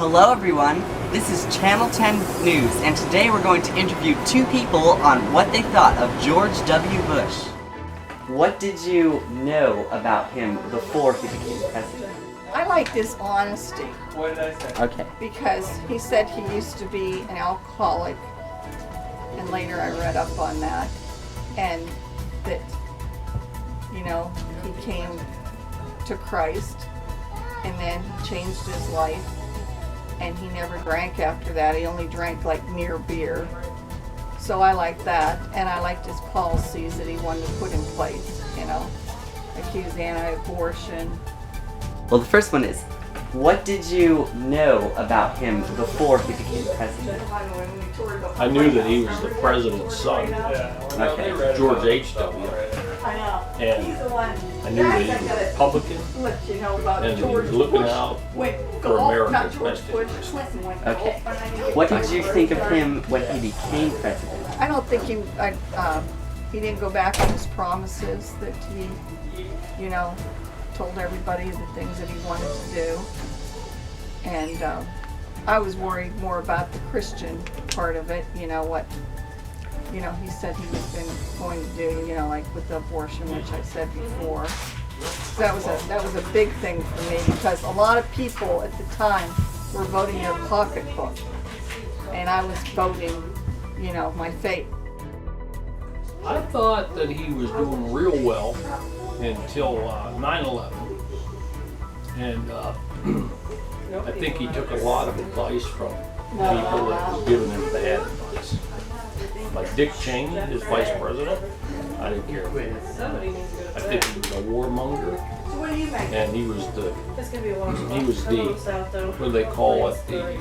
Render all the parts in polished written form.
Hello everyone, this is Channel 10 News, and today we're going to interview two people on what they thought of George W. Bush. What did you know about him before he became president? I liked his honesty. What did I say? Okay. Because he said he used to be an alcoholic, and later I read up on that, and that, you know, he came to Christ, and then he changed his life, and he never drank after that. He only drank like near beer. So I liked that, and I liked his policies that he wanted to put in place, you know, like he was anti-abortion. Well, the first one is, what did you know about him before he became president? I knew that he was the president's son, Okay. George H.W. And I knew that he was a Republican, and he was looking out for America's best interest. Okay. What did you think of him when he became president? I don't think he didn't go back on his promises that he, you know, told everybody the things that he wanted to do. And I was worried more about the Christian part of it, you know, what, you know, he said he was going to do, you know, like with the abortion, which I said before. That was a big thing for me, because a lot of people at the time were voting their pocketbook, and I was voting, you know, my fate. I thought that he was doing real well until 9/11, and I think he took a lot of advice from people that were giving him bad advice. Like Dick Cheney, his vice president, I didn't care for him. I think he was a warmonger, and he was the what do they call it, the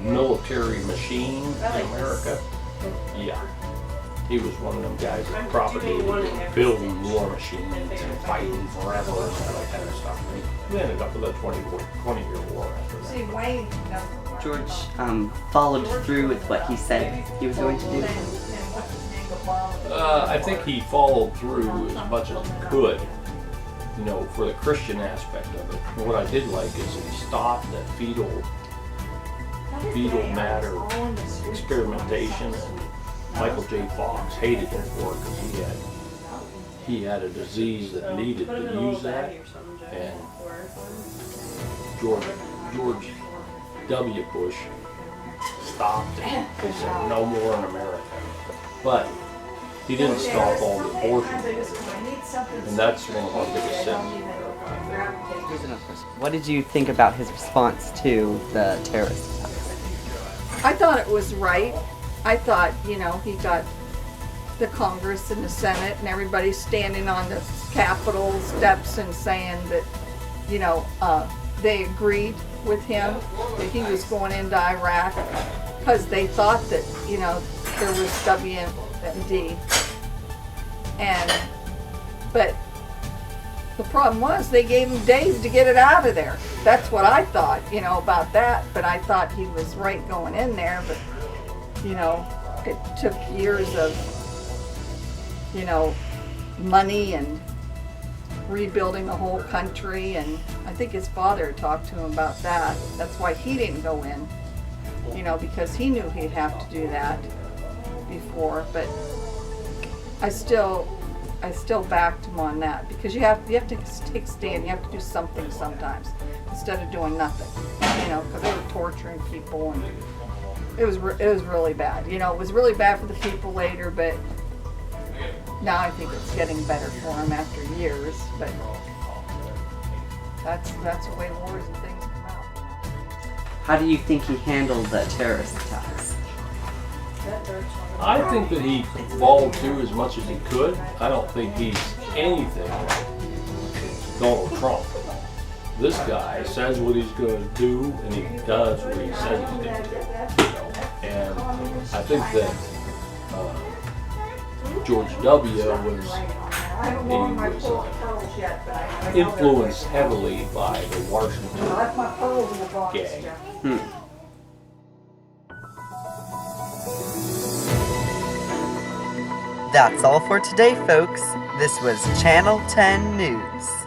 military machine in America. Yeah. He was one of them guys that propagated building war machines and fighting forever and all that kind of stuff. We ended up with a 20-year war after that. George followed through with what he said he was going to do. I think he followed through as much as he could, you know, for the Christian aspect of it. And what I did like is he stopped that fetal matter experimentation. Michael J. Fox hated him for it because he had a disease that needed to use that, and George W. Bush stopped it. He said no more in America. But he didn't stop all the abortions, and that's one of our biggest sins. Here's another question. What did you think about his response to the terrorist attacks? I thought it was right. I thought, you know, he got the Congress and the Senate and everybody standing on the Capitol steps and saying that, you know, they agreed with him that he was going into Iraq, because they thought that, you know, there was WMD. But the problem was they gave him days to get it out of there. That's what I thought, you know, about that. But I thought he was right going in there, but you know, it took years of, you know, money and rebuilding the whole country, and I think his father talked to him about that. That's why he didn't go in, you know, because he knew he'd have to do that before. But I still backed him on that, because you have to take a stand. You have to do something sometimes instead of doing nothing, you know, because they were torturing people, and it was really bad. You know, it was really bad for the people later, but now I think it's getting better for him after years. But that's the way wars and things come out. How do you think he handled the terrorist attacks? I think that he followed through as much as he could. I don't think he's anything like Donald Trump. This guy says what he's going to do, and he does what he says he's going to do. And I think that George W. was influenced heavily by the Washington gang. That's all for today, folks. This was Channel 10 News.